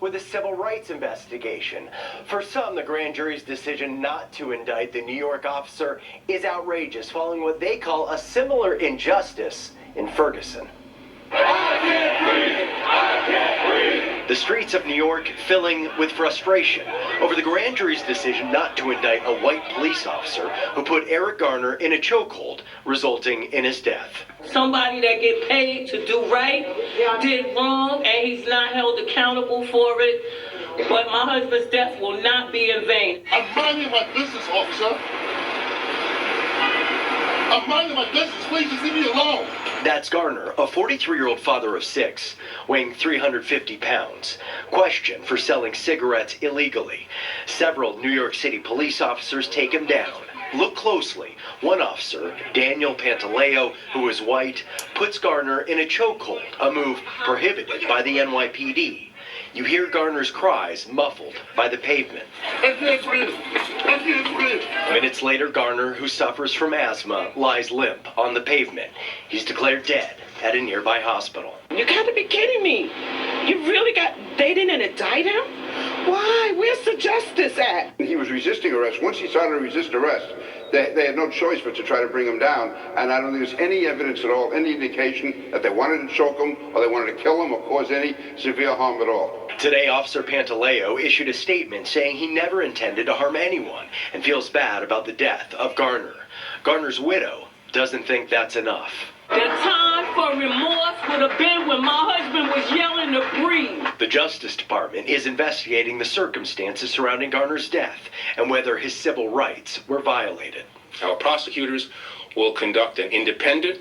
with a civil rights investigation. For some, the grand jury's decision not to indict the New York officer is outrageous, following what they call a similar injustice in Ferguson. I can't breathe! I can't breathe! The streets of New York filling with frustration over the grand jury's decision not to indict a white police officer who put Eric Garner in a chokehold, resulting in his death. Somebody that get paid to do right did wrong, and he's not held accountable for it. But my husband's death will not be in vain. I'm minding my business, officer. I'm minding my business. Please just leave me alone. That's Garner, a 43-year-old father of 6, weighing 350 pounds, questioned for selling cigarettes illegally. Several New York City police officers take him down. Look closely. One officer, Daniel Pantaleo, who is white, puts Garner in a chokehold, a move prohibited by the NYPD. You hear Garner's cries muffled by the pavement. I can't breathe. I can't breathe. Minutes later, Garner, who suffers from asthma, lies limp on the pavement. He's declared dead at a nearby hospital. You gotta be kidding me. They didn't indict him? Why? Where's the justice at? He was resisting arrest. Once he started to resist arrest, they had no choice but to try to bring him down. And I don't think there's any evidence at all, any indication that they wanted to choke him or they wanted to kill him or cause any severe harm at all. Today, Officer Pantaleo issued a statement saying he never intended to harm anyone and feels bad about the death of Garner. Garner's widow doesn't think that's enough. The time for remorse would have been when my husband was yelling to breathe. The Justice Department is investigating the circumstances surrounding Garner's death and whether his civil rights were violated. Our prosecutors will conduct an independent,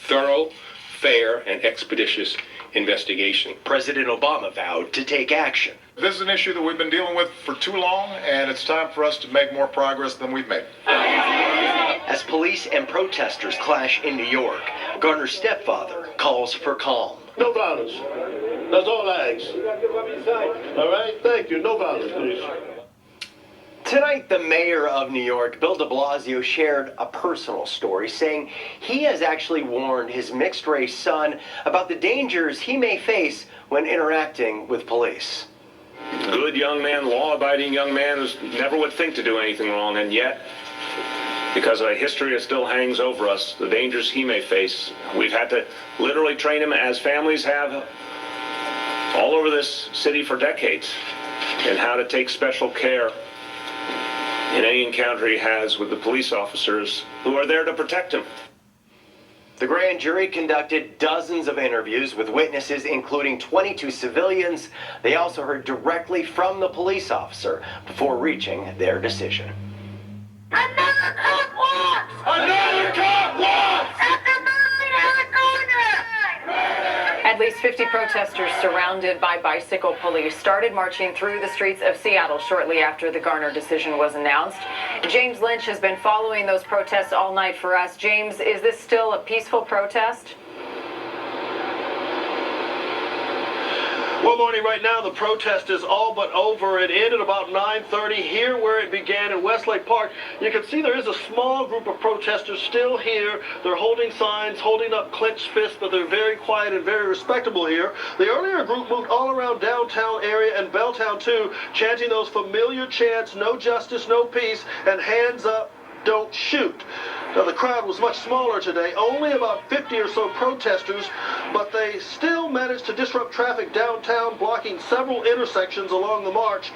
thorough, fair, and expeditious investigation. President Obama vowed to take action. This is an issue that we've been dealing with for too long, and it's time for us to make more progress than we've made. As police and protesters clash in New York, Garner's stepfather calls for calm. No violence. That's all I ask. All right? Thank you. No violence, please. Tonight, the mayor of New York, Bill de Blasio, shared a personal story saying he has actually warned his mixed-race son about the dangers he may face when interacting with police. Good young man, law-abiding young man who never would think to do anything wrong, and yet, because of a history that still hangs over us, the dangers he may face, we've had to literally train him, as families have all over this city for decades, in how to take special care in any encounter he has with the police officers who are there to protect him. The grand jury conducted dozens of interviews with witnesses, including 22 civilians. They also heard directly from the police officer before reaching their decision. Another cop walks! Another cop walks! At the mine at the corner! At least 50 protesters surrounded by bicycle police started marching through the streets of Seattle shortly after the Garner decision was announced. James Lynch has been following those protests all night for us. James, is this still a peaceful protest? Well, Morning, right now the protest is all but over. It ended about 9:30 here where it began in Westlake Park. You can see there is a small group of protesters still here. They're holding signs, holding up clenched fists, but they're very quiet and very respectable here. The earlier group moved all around downtown area and Belltown too, chanting those familiar chants, no justice, no peace, and hands up, don't shoot. Now, the crowd was much smaller today, only about 50 or so protesters, but they still managed to disrupt traffic downtown, blocking several intersections along the march.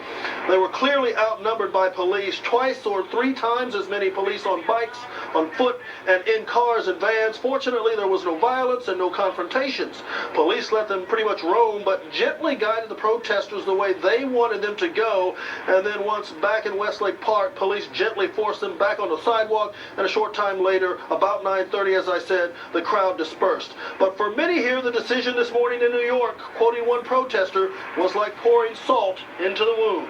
They were clearly outnumbered by police, twice or three times as many police on bikes, on foot, and in cars and vans. Fortunately, there was no violence and no confrontations. Police let them pretty much roam, but gently guided the protesters the way they wanted them to go, and then once back in Westlake Park, police gently forced them back on the sidewalk, and a short time later, about 9:30, as I said, the crowd dispersed. But for many here, the decision this morning in New York, quoting one protester, was like pouring salt into the wound.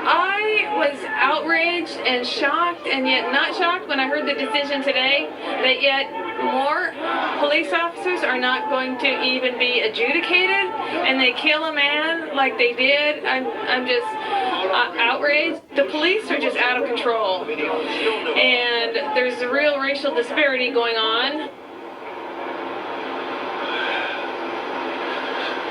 I was outraged and shocked, and yet not shocked when I heard the decision today that yet more police officers are not going to even be adjudicated, and they kill a man like they did. I'm just outraged. The police are just out of control, and there's a real racial disparity going on.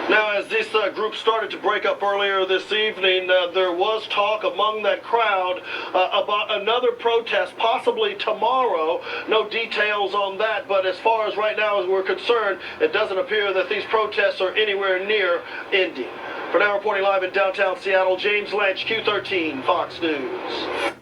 Now, as this group started to break up earlier this evening, there was talk among that crowd about another protest, possibly tomorrow. No details on that, but as far as right now as we're concerned, it doesn't appear that these protests are anywhere near ending. For now, reporting live in downtown Seattle, James Lynch, Q13, Fox News.